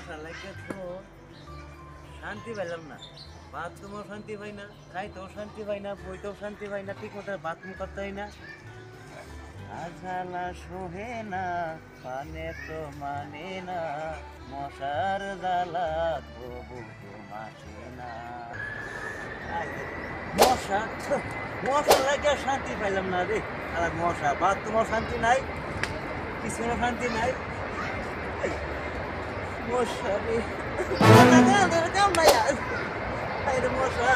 মশা লাগে তো শান্তি পাইলাম না। বাথরুমেও শান্তি পাই না, খাইতেও শান্তি পাই না, বইতেও শান্তি পাই না, ঠিক মতো বাথরুম করতে হয় না। আজালা সোহে না, পানে তো মানে না, মশার জ্বালা তবু তো মাসে না। মশা মশা লাগে শান্তি পাইলাম না রে। আর মশা বাথরুমেও শান্তি নাই, কিচেনেও শান্তি নাই। মশা রে মশা,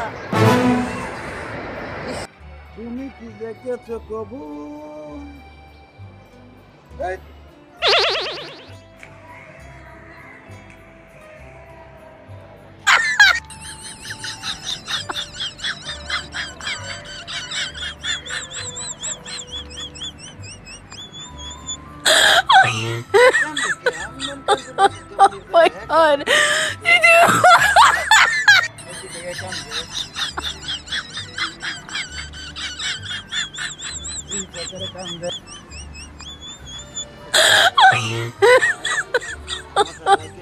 তুমি কি দেখেছো কবু? Oh my god. Did you?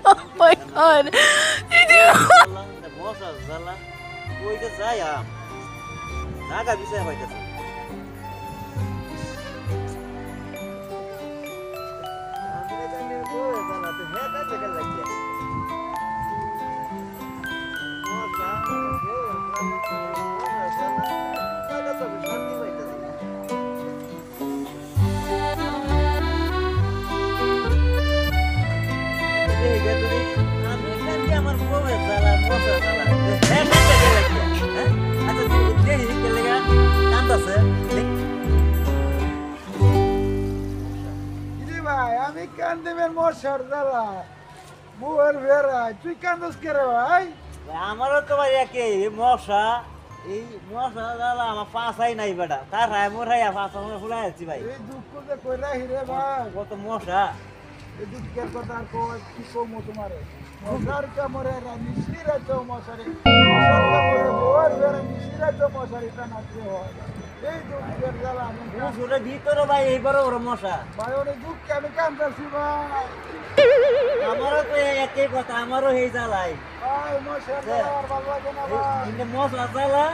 Oh my god. Did you? মশা জ্বালা কইতে যাই নাগা বিষয় হইতেছে। আমার বউয়ের জ্বালা মশা জ্বালা কান্দাছে। ভাই আমি কান্দিমের মশার জ্বালা বউয়ের বেড়ায়, তুই কান্দস কে রে ভাই? আমারও তো ভাই একই মশা, এই মশা জ্বালা আমার পাশাই নাই বেটা, তার রায় মোরাই পাশা ফুলাই আছি ভাই। এই দুঃখ যে কই রাহি রে ভাই, কত মশা। এই দুঃখের কথা আর কি কমো তোমারে? মশার কামড়ে মিশিরা তো মশারি, মশার কামড়ে বউয়ের বেড়া মিশিরা তো মশারি টানাতে হয়। এই দুঃখের জ্বালা আমি মুসুরের ভিতরে ভাই এই বড় বড় মশা ভাই, অনেক দুঃখে আমি কান্দাছি ভাই। আমারও তো একই কথা, আমারও এই জ্বালাই ভাই মশার জ্বালা আর ভালো লাগে না ভাই। মশা জ্বালা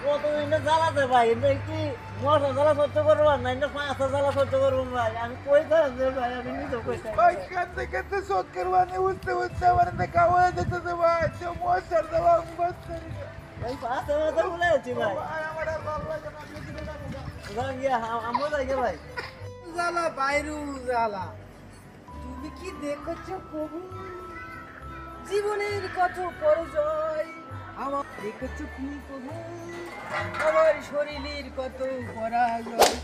কত জ্বালাতে ভাই, কি মশা জ্বালা সহ্য করবো না, পাঁচটা জ্বালা সহ্য করবো ভাই। আমি কইতাম যে ভাই আমি নিজে কইতাম ভাই কান্দতে কান্দতে চোখের পানি উঠতে উঠতে আমার দেখা হয়ে যেতেছে ভাই। সে মশার জ্বালা আমি বাঁচতে পারি না। এই পাঁচটা মাথা ভুলে আছি ভাই। ভাই আমার আর ভালো লাগে না, আমি দিলে যাবো না। যান গিয়া আমও যাই গে ভাই। জ্বালা বাইরু জ্বালা, তুমি কি দেখছো প্রভু? জীবনের কত পরাজয় আমার দেখছো কি প্রভু? আমার শরীরের কত পরাজয়।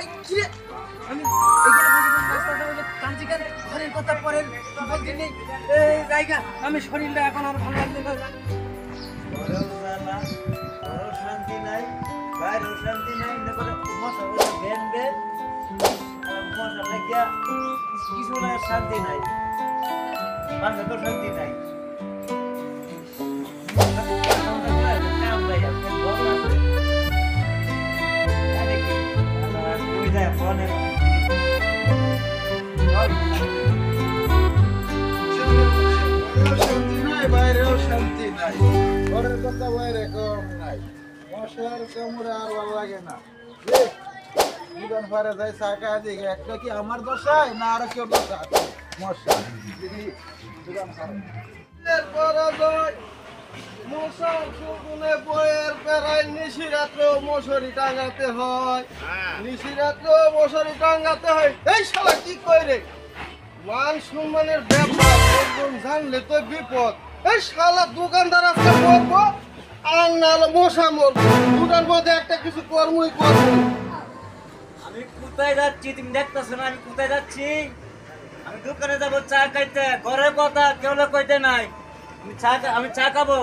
এই কি রে? আমি এখানে বসে বসে কাঞ্চি কেন? ঘরের কথা পরের বলতে নেই। এই জায়গা আমি শরীরটা এখন আর ভালো লাগছে না। ঘরেও জ্বালা, ঘরেও শান্তি নাই, বাইরেও শান্তি নাই, না করে মশা বলে বেনবে, আর মশা লাগিয়া কিছু না শান্তি নাই, বাসা তো শান্তি নাই। কাম নাই, আপনি বল আছে। আরে কি, আর কই যায় ফোনে শান্তি নাই, বাইরেও শান্তি নাই, ঘরের কথা বাইরে কম নাই। মশার কামড়ে আর ভালো লাগে না। দোকান পারে যাই চাকা দিকে একটা কি আমার দশায় না আরো কেউ দশা মশা দোকান মশার শগুনে বইয়ের পেরায় নিশিরাত্রেও মশারি টাঙাতে হয়, নিশিরাত্রেও মশারি টাঙাতে হয়। এই শালা কি কই রে? মান সম্মানের ব্যাপার একদম জানলে তো বিপদ। এই শালা দোকানদার আজকে মরবো আর নাহলে মশা মরবো, দুটার মধ্যে একটা কিছু কর্মই করবো। আমি কোথায় যাচ্ছি তুমি দেখতেছো না? আমি কোথায় যাচ্ছি? আমি দোকানে যাবো চা খাইতে, ঘরের কথা কেউ কইতে নাই। আমি চা খাবো।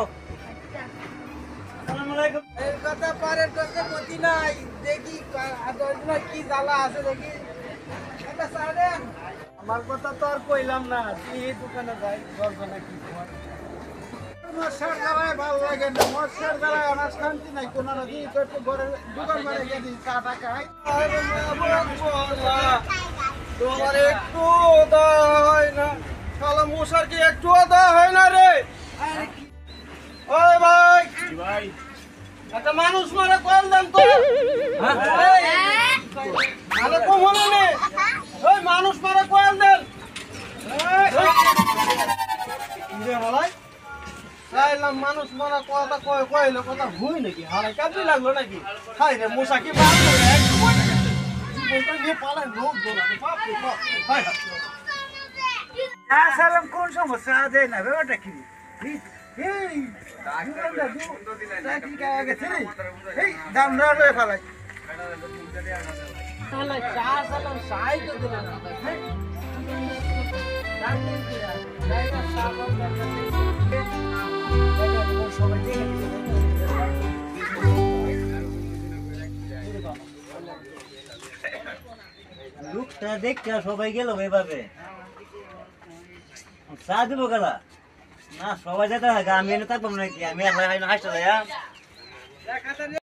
আসসালামু আলাইকুম। এই কথা পারের কথা মতি নাই, দেখি কি জ্বালা আছে দেখি। এটা চা দেন। আমার কথা তো আর কইলাম না, তুই এই দোকানে যাই দরজা নাকি তোমার মশার জ্বালায় ভালো লাগে না, মশার জ্বালায় আমার শান্তি নাই। কোনো নাকি একটু ঘরে দোকান বাড়ি গেছি চা টা খাই। আরে বাবা, তোমার একটু দেওয়া হয় না, শালা মশার কি একটু দেওয়া হয় না রে? ওই ভাই, ভাই একটা মানুষ মারা কল দেন তো। আরে কমনে নে, ওই মানুষ মারা কল দেন। ইরে হালাই, চাইলাম মানুষ মারা কথা কইলো কথা হুই নাকি? হালাই কাজে লাগলো নাকি? হাই রে মশা কি মারলো রে? একটু বলে গেছে। জীবনটা নিয়ে পালায় লোক দোলাবে, বাপ রে বাপ। High high. সালাম কোন সমস্যা দেয় না ব্যাপারটা কি? এই দাম রাখবে ফেলাই লোকটা দেখতে সবাই গেল এভাবে চা দিব গেলা না সবাই যেতে হয় আমি এনে থাকবো নাকি আমি হাসতে যাই